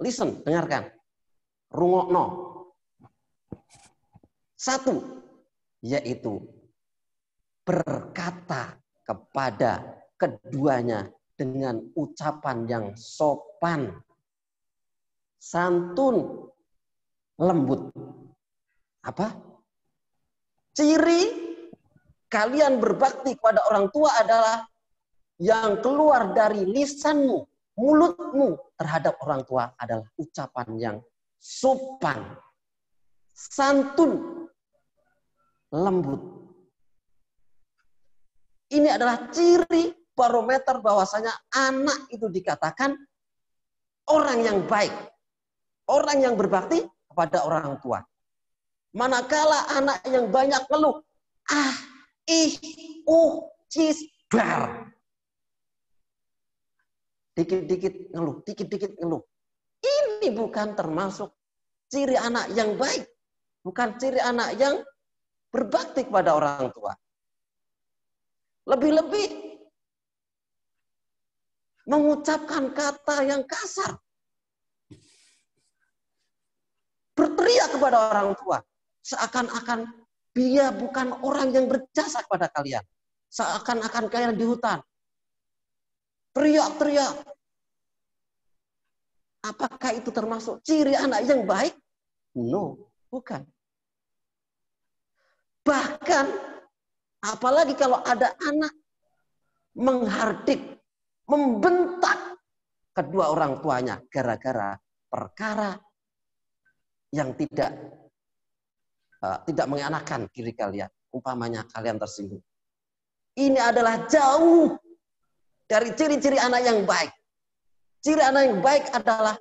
listen, dengarkan. Rungokno. Satu, yaitu berkata kepada keduanya dengan ucapan yang sopan, santun, lembut. Apa? Ciri kalian berbakti kepada orang tua adalah yang keluar dari lisanmu, mulutmu terhadap orang tua adalah ucapan yang sopan, santun, lembut. Ini adalah ciri barometer bahwasanya anak itu dikatakan orang yang baik, orang yang berbakti kepada orang tua. Manakala anak yang banyak ngeluh, cis, dar. Dikit-dikit ngeluh, dikit-dikit ngeluh. Ini bukan termasuk ciri anak yang baik. Bukan ciri anak yang berbakti kepada orang tua. Lebih-lebih mengucapkan kata yang kasar. Berteriak kepada orang tua. Seakan-akan dia bukan orang yang berjasa kepada kalian. Seakan-akan kalian di hutan. teriak-teriak. Apakah itu termasuk ciri anak yang baik? No, bukan. Bahkan, apalagi kalau ada anak menghardik, membentak kedua orang tuanya gara-gara perkara yang tidak mengenakan diri kalian. Umpamanya kalian tersinggung. Ini adalah jauh dari ciri-ciri anak yang baik. Ciri anak yang baik adalah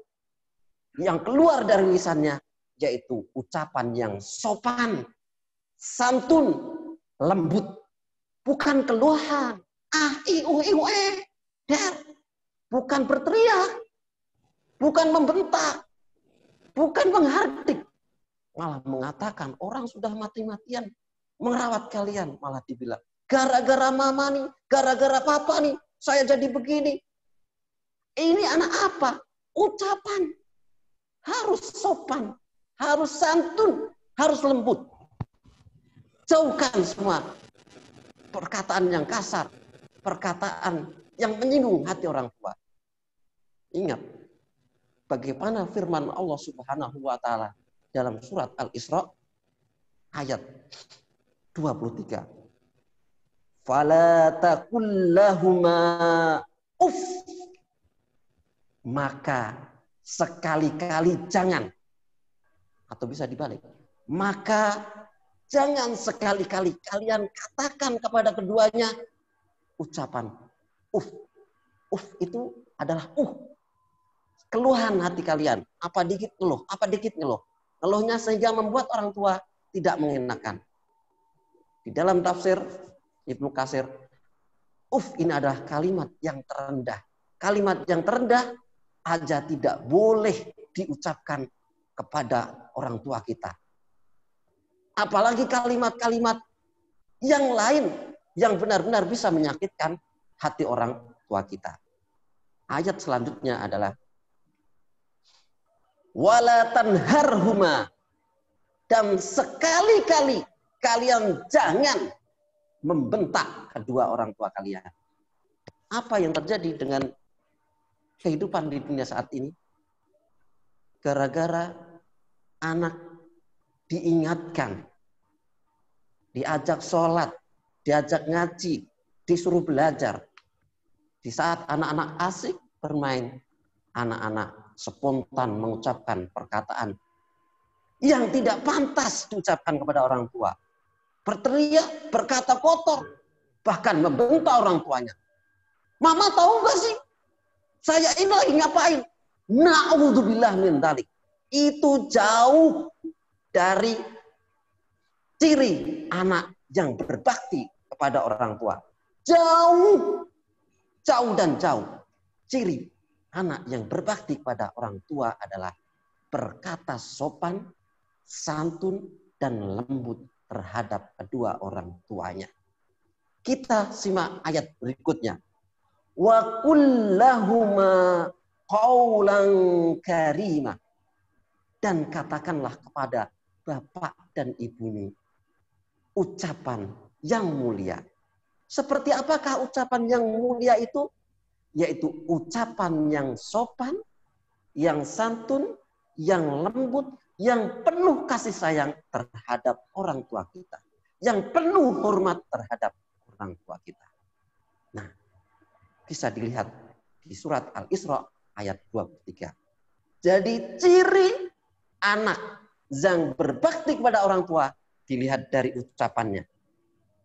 yang keluar dari lisannya, yaitu ucapan yang sopan, santun, lembut. Bukan keluhan. Bukan berteriak. Bukan membentak. Bukan menghardik. Malah mengatakan orang sudah mati-matian merawat kalian. Malah dibilang, gara-gara mama nih, gara-gara papa nih, saya jadi begini. Ini anak apa? Ucapan. Harus sopan. Harus santun. Harus lembut. Jauhkan semua perkataan yang kasar. Perkataan yang menyinggung hati orang tua. Ingat. Bagaimana firman Allah Subhanahu wa Ta'ala dalam surat Al-Isra ayat 23. Fala taqul lahuma uff. Maka sekali-kali jangan, atau bisa dibalik, maka jangan sekali-kali kalian katakan kepada keduanya ucapan uff. Uff itu adalah keluhan hati kalian. Apa dikit ngeluh, apa dikit ngeluh. Ngeluhnya sehingga membuat orang tua tidak mengenakan. Di dalam tafsir Ibnu Katsir, ini adalah kalimat yang terendah. Kalimat yang terendah aja tidak boleh diucapkan kepada orang tua kita. Apalagi kalimat-kalimat yang lain yang benar-benar bisa menyakitkan hati orang tua kita. Ayat selanjutnya adalah wala tanharhuma, dan sekali-kali kalian jangan membentak kedua orang tua kalian. Apa yang terjadi dengan kehidupan di dunia saat ini? Gara-gara anak diingatkan, diajak sholat, diajak ngaji, disuruh belajar. Di saat anak-anak asik bermain, anak-anak spontan mengucapkan perkataan yang tidak pantas diucapkan kepada orang tua. Berteriak, berkata kotor, bahkan membentak orang tuanya. Mama tahu nggak sih? Saya ini lagi ngapain? Na'udzubillah min dzalik. Itu jauh dari ciri anak yang berbakti kepada orang tua. Jauh dan jauh. Ciri anak yang berbakti kepada orang tua adalah berkata sopan, santun, dan lembut terhadap kedua orang tuanya. Kita simak ayat berikutnya. Wa kullahuma qaulan karima, dan katakanlah kepada bapak dan ibumu ucapan yang mulia. Seperti apakah ucapan yang mulia itu? Yaitu ucapan yang sopan, yang santun, yang lembut, yang penuh kasih sayang terhadap orang tua kita, yang penuh hormat terhadap orang tua kita. Nah, bisa dilihat di surat Al-Isra ayat 23. Jadi ciri anak yang berbakti kepada orang tua dilihat dari ucapannya.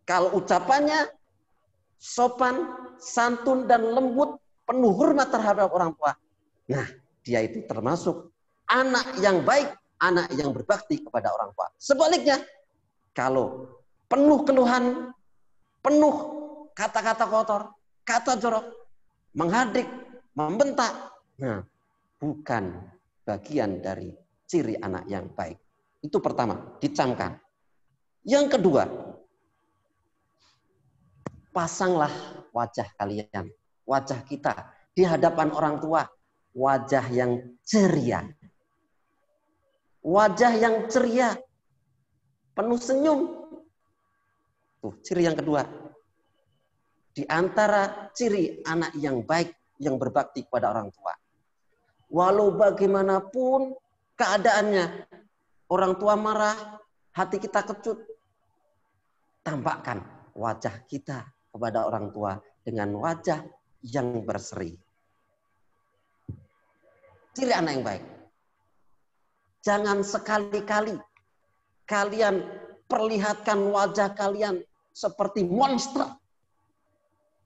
Kalau ucapannya sopan, santun, dan lembut, penuh hormat terhadap orang tua, nah dia itu termasuk anak yang baik, anak yang berbakti kepada orang tua. Sebaliknya, kalau penuh keluhan, penuh kata-kata kotor, kata jorok, menghardik, membentak, nah bukan bagian dari ciri anak yang baik. Itu pertama, dicamkan. Yang kedua, pasanglah wajah kalian, wajah kita di hadapan orang tua, wajah yang ceria. Wajah yang ceria, penuh senyum. Tuh, ciri yang kedua. Di antara ciri anak yang baik yang berbakti kepada orang tua. Walau bagaimanapun keadaannya, orang tua marah, hati kita kecut, tampakkan wajah kita kepada orang tua dengan wajah yang berseri. Ciri anak yang baik. Jangan sekali-kali kalian perlihatkan wajah kalian seperti monster.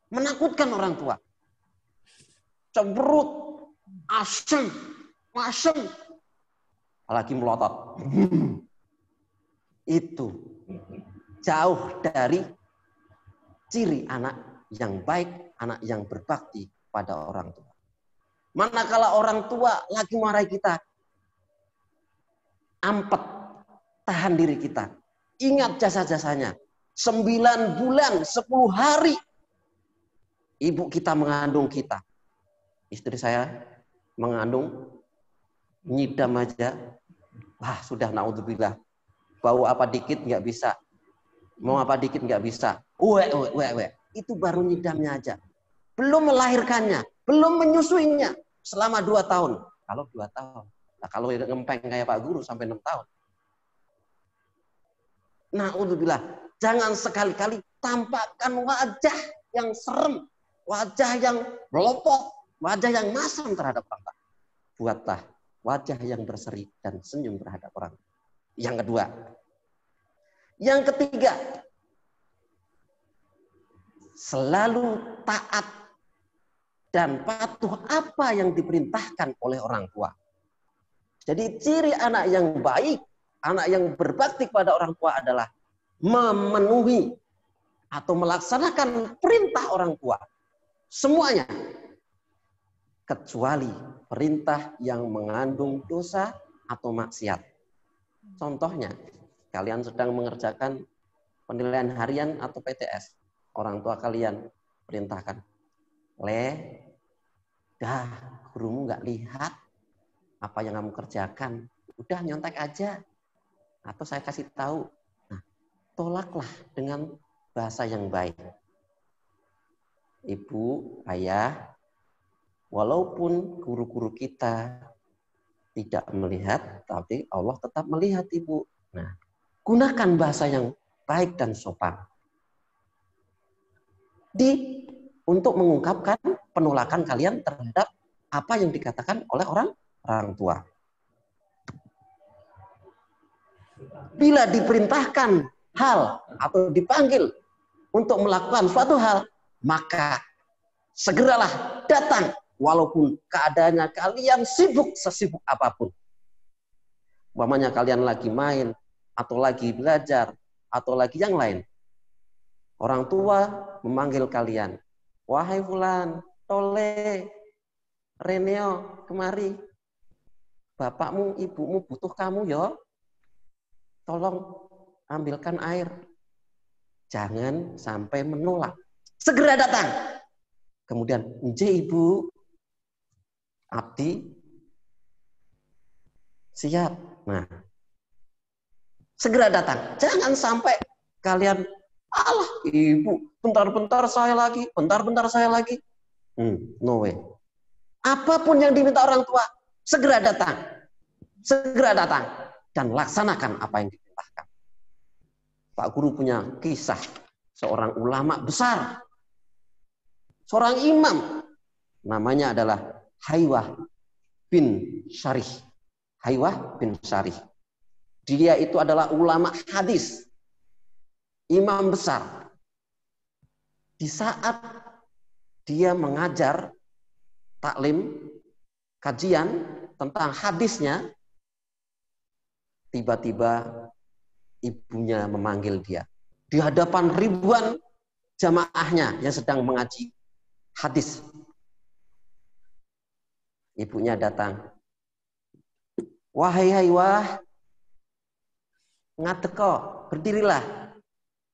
Menakutkan orang tua. Cemberut, asem, apalagi melotot. Itu jauh dari ciri anak yang baik, anak yang berbakti pada orang tua. Manakala orang tua lagi marahi kita, ampet, tahan diri kita. Ingat jasa-jasanya. 9 bulan, 10 hari ibu kita mengandung kita. Istri saya mengandung, nyidam aja. Wah, sudah naudzubillah. Bau apa dikit nggak bisa. Mau apa dikit nggak bisa. Itu baru nyidamnya aja. Belum melahirkannya, belum menyusuinya selama 2 tahun. Kalau 2 tahun. Nah, kalau ngempeng kayak Pak Guru sampai 6 tahun. Naudzubillah. Jangan sekali-kali tampakkan wajah yang serem, wajah yang melopok, wajah yang masam terhadap orang tua. Buatlah wajah yang berseri dan senyum terhadap orang. Yang kedua. Yang ketiga. Selalu taat dan patuh apa yang diperintahkan oleh orang tua. Jadi ciri anak yang baik, anak yang berbakti kepada orang tua adalah memenuhi atau melaksanakan perintah orang tua. Semuanya. Kecuali perintah yang mengandung dosa atau maksiat. Contohnya, kalian sedang mengerjakan penilaian harian atau PTS. Orang tua kalian perintahkan, dah gurumu nggak lihat apa yang kamu kerjakan. Udah nyontek aja. Atau saya kasih tahu. Nah, tolaklah dengan bahasa yang baik. Ibu, ayah, walaupun guru-guru kita tidak melihat, tapi Allah tetap melihat ibu. Nah, gunakan bahasa yang baik dan sopan. Untuk mengungkapkan penolakan kalian terhadap apa yang dikatakan oleh orang tua. Bila diperintahkan hal atau dipanggil untuk melakukan suatu hal, maka segeralah datang walaupun keadaannya kalian sibuk sesibuk apapun. Umpamanya kalian lagi main atau lagi belajar atau lagi yang lain. Orang tua memanggil kalian, wahai fulan, tole, Reneo, kemari. Bapakmu, ibumu butuh kamu yo. Tolong ambilkan air. Jangan sampai menolak. Segera datang. Kemudian, nje ibu, abdi, siap. Nah, segera datang. Jangan sampai kalian, alah ibu, bentar-bentar saya lagi, bentar-bentar saya lagi. No way. Apapun yang diminta orang tua, segera datang. Segera datang. Dan laksanakan apa yang diperintahkan. Pak Guru punya kisah seorang ulama besar. Seorang imam. Namanya adalah Haywah bin Syarih. Haywah bin Syarih. Dia itu adalah ulama hadis. Imam besar. Di saat dia mengajar taklim, kajian tentang hadisnya, tiba-tiba ibunya memanggil dia. Di hadapan ribuan jamaahnya yang sedang mengaji hadis. Ibunya datang. Wahai Haywah, ngateko, berdirilah.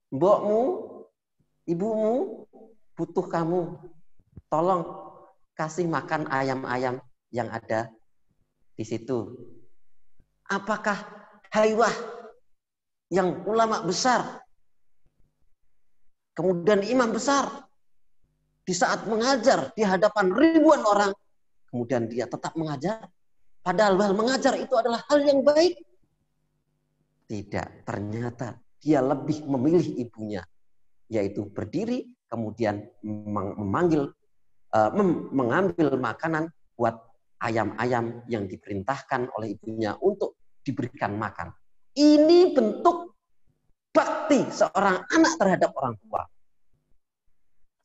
Mbokmu, ibumu butuh kamu. Tolong kasih makan ayam-ayam yang ada di situ. Apakah Haywah yang ulama besar, kemudian imam besar, di saat mengajar di hadapan ribuan orang, kemudian dia tetap mengajar, padahal mengajar itu adalah hal yang baik. Tidak, ternyata dia lebih memilih ibunya, yaitu berdiri, kemudian mengambil makanan buat ayam-ayam yang diperintahkan oleh ibunya untuk diberikan makan. Ini bentuk bakti seorang anak terhadap orang tua.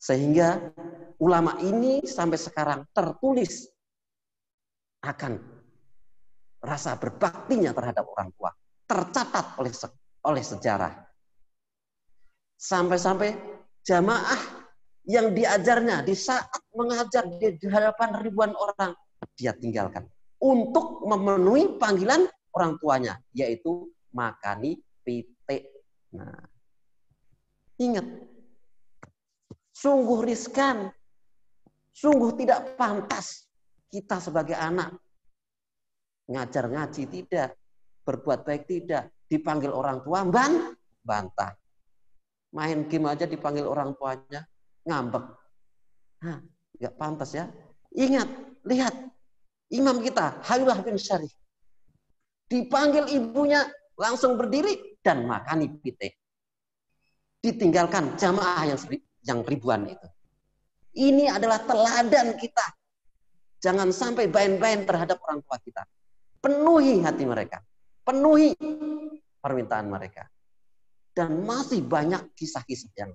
Sehingga ulama ini sampai sekarang tertulis akan rasa berbaktinya terhadap orang tua. Tercatat oleh sejarah. Sampai-sampai jamaah yang diajarnya di saat mengajar di hadapan ribuan orang, dia tinggalkan untuk memenuhi panggilan orang tuanya, yaitu makani pitik. Nah, ingat, sungguh riskan, sungguh tidak pantas kita sebagai anak ngajar ngaji tidak, berbuat baik tidak, dipanggil orang tua bantah, main game aja dipanggil orang tuanya ngambek. Nah, nggak pantas ya. Ingat, lihat imam kita Hailullah bin Syarif dipanggil ibunya langsung berdiri dan makani pitik. Ditinggalkan jamaah yang ribuan itu. Ini adalah teladan kita. Jangan sampai bain-bain terhadap orang tua kita. Penuhi hati mereka. Penuhi permintaan mereka. Dan masih banyak kisah-kisah yang.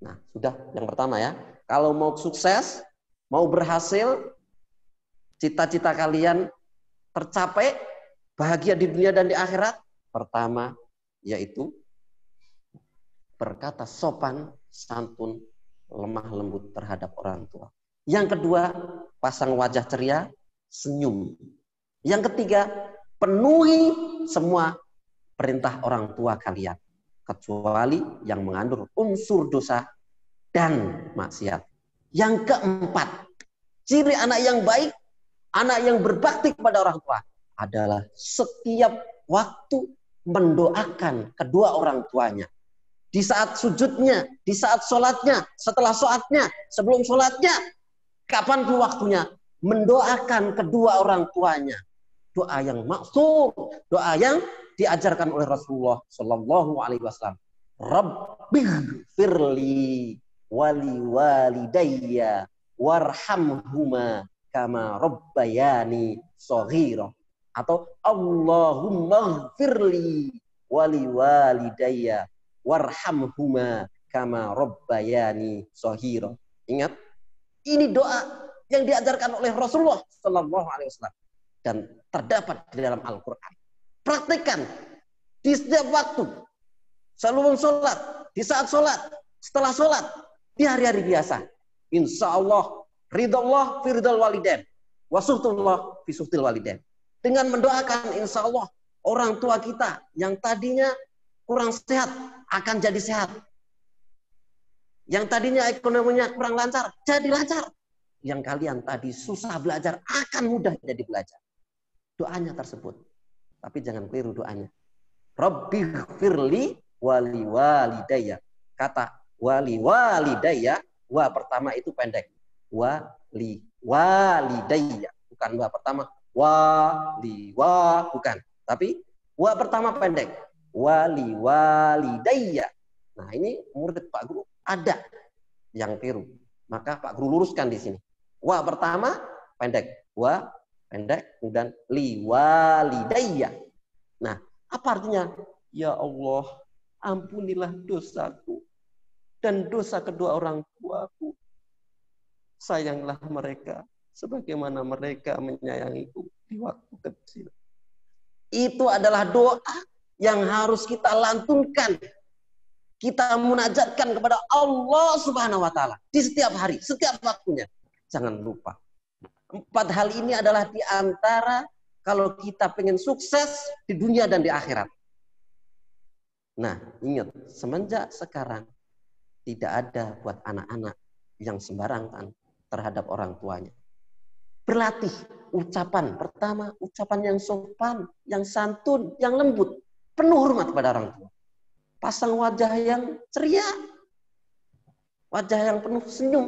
Nah, sudah yang pertama ya. Kalau mau sukses, mau berhasil, cita-cita kalian tercapai, bahagia di dunia dan di akhirat, pertama yaitu berkata sopan, santun, lemah lembut terhadap orang tua. Yang kedua, pasang wajah ceria, senyum. Yang ketiga, penuhi semua perintah orang tua kalian, kecuali yang mengandung unsur dosa dan maksiat. Yang keempat, ciri anak yang baik, anak yang berbakti kepada orang tua adalah setiap waktu mendoakan kedua orang tuanya. Di saat sujudnya, di saat sholatnya, setelah sholatnya, sebelum sholatnya, kapanpun waktunya, mendoakan kedua orang tuanya. Doa yang maksur, doa yang diajarkan oleh Rasulullah Shallallahu Alaihi Wasallam. Rabbighfirli wali walidayya warhamhuma kama rabbayani shaghira. Atau Allahumma ghfirli wali walidayya warhamhuma kama rabbayani shaghira. Ingat, ini doa yang diajarkan oleh Rasulullah Shallallahu Alaihi Wasallam dan terdapat di dalam Al-Quran. Praktikkan di setiap waktu, sebelum sholat, di saat sholat, setelah sholat, di hari-hari biasa. Insya Allah, ridallah fi ridal walidain, wasuhtullah fi suhtil walidain. Dengan mendoakan insya Allah orang tua kita yang tadinya kurang sehat akan jadi sehat. Yang tadinya ekonominya kurang lancar, jadi lancar. Yang kalian tadi susah belajar akan mudah jadi belajar. Doanya tersebut. Tapi jangan keliru doanya. Rabbighfirli wali walidayya. Kata wali walidayya, wa pertama itu pendek. Wali walidayya. Bukan wa pertama. Wali wa bukan. Tapi wa pertama pendek. Wali walidayya. Nah, ini murid Pak Guru ada yang keliru. Maka Pak Guru luruskan di sini. Wa pertama pendek. Wa pendek, kemudian li walidayya. Nah, apa artinya? Ya Allah, ampunilah dosaku dan dosa kedua orang tuaku. Sayanglah mereka sebagaimana mereka menyayangiku di waktu kecil. Itu adalah doa yang harus kita lantunkan. Kita munajatkan kepada Allah Subhanahu wa taala di setiap hari, setiap waktunya. Jangan lupa. 4 hal ini adalah di antara kalau kita pengen sukses di dunia dan di akhirat. Nah, ingat, semenjak sekarang tidak ada buat anak-anak yang sembarangan terhadap orang tuanya. Berlatih ucapan. Pertama, ucapan yang sopan, yang santun, yang lembut. Penuh hormat pada orang tua. Pasang wajah yang ceria. wajah yang penuh senyum.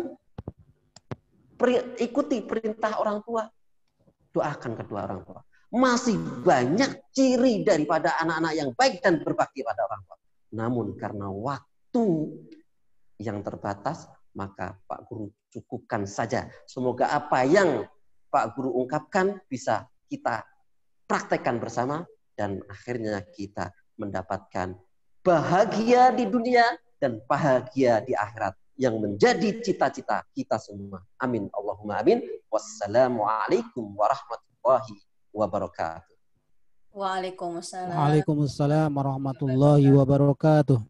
Ikuti perintah orang tua. Doakan kedua orang tua. Masih banyak ciri daripada anak-anak yang baik dan berbakti pada orang tua. Namun karena waktu yang terbatas, maka Pak Guru cukupkan saja. Semoga apa yang Pak Guru ungkapkan bisa kita praktekkan bersama dan akhirnya kita mendapatkan bahagia di dunia dan bahagia di akhirat yang menjadi cita-cita kita semua. Amin. Allahumma amin. Wassalamualaikum warahmatullahi wabarakatuh. Waalaikumsalam. Waalaikumsalam warahmatullahi wabarakatuh.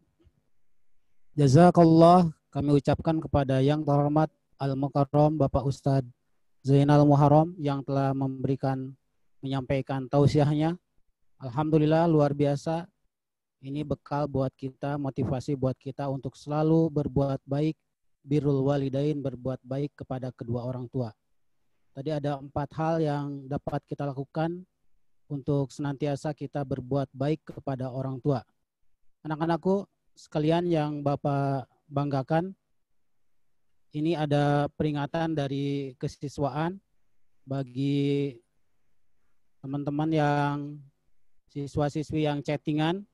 Jazakallah, kami ucapkan kepada yang terhormat Al-Mukarram Bapak Ustadz Zainal Muharram yang telah menyampaikan tausiahnya. Alhamdulillah, luar biasa. Ini bekal buat kita, motivasi buat kita untuk selalu berbuat baik, birrul walidain, berbuat baik kepada kedua orang tua. Tadi ada 4 hal yang dapat kita lakukan untuk senantiasa kita berbuat baik kepada orang tua. Anak-anakku sekalian yang Bapak banggakan, ini ada peringatan dari kesiswaan bagi teman-teman yang siswa-siswi yang chattingan.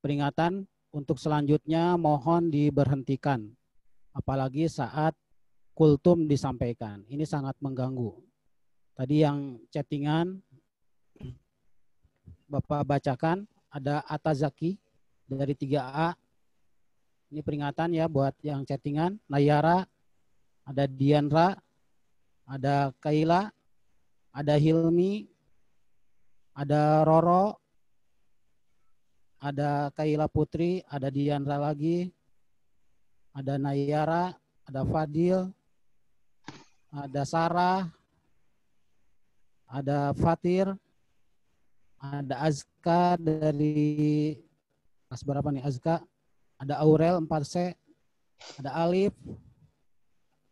Peringatan untuk selanjutnya mohon diberhentikan, apalagi saat kultum disampaikan. Ini sangat mengganggu. Tadi yang chattingan Bapak bacakan, ada Atazaki dari 3A. Ini peringatan ya buat yang chattingan. Nayara, ada Diandra, ada Kaila, ada Hilmi, ada Roro, ada Kaila Putri, ada Diandra lagi, ada Nayara, ada Fadil, ada Sarah, ada Fatir, ada Azka dari kelas berapa nih Azka, ada Aurel 4C, ada Alif,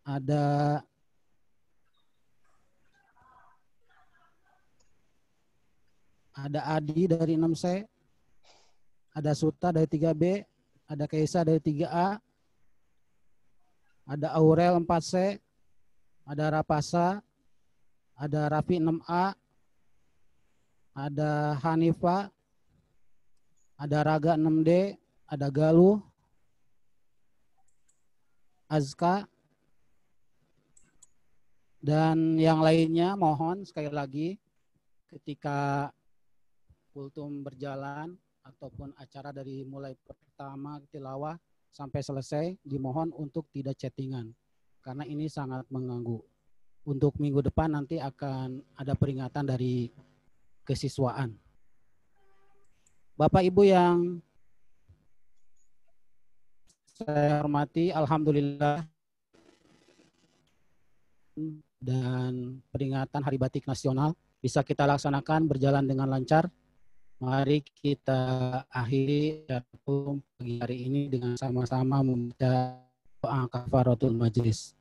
ada Adi dari 6C, ada Suta dari 3B, ada Kaisa dari 3A, ada Aurel 4C, ada Rapasa, ada Rafi 6A, ada Hanifa, ada Raga 6D, ada Galuh, Azka, dan yang lainnya mohon sekali lagi ketika kultum berjalan ataupun acara dari mulai pertama tilawah sampai selesai dimohon untuk tidak chattingan karena ini sangat mengganggu. Untuk minggu depan nanti akan ada peringatan dari kesiswaan. Bapak Ibu yang saya hormati, alhamdulillah dan peringatan Hari Batik Nasional bisa kita laksanakan berjalan dengan lancar. Mari kita akhiri pagi hari ini dengan sama-sama membaca doa kafaratul majlis.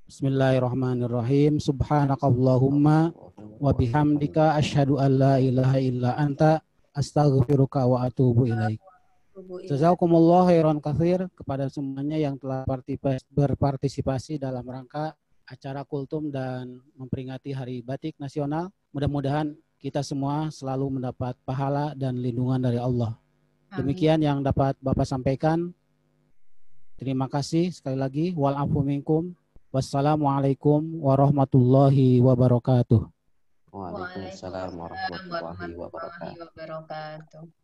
Bismillahirrahmanirrahim. Subhanakallahumma wa bihamdika asyhadu an la ilaha illa anta astaghfiruka wa atubu ilaik. Jazakumullah khairan katsir kepada semuanya yang telah berpartisipasi dalam rangka acara kultum dan memperingati Hari Batik Nasional. Mudah-mudahan kita semua selalu mendapat pahala dan lindungan dari Allah. Demikian yang dapat Bapak sampaikan. Terima kasih sekali lagi. Wal afu minkum. Wassalamualaikum warahmatullahi wabarakatuh. Waalaikumsalam warahmatullahi wabarakatuh.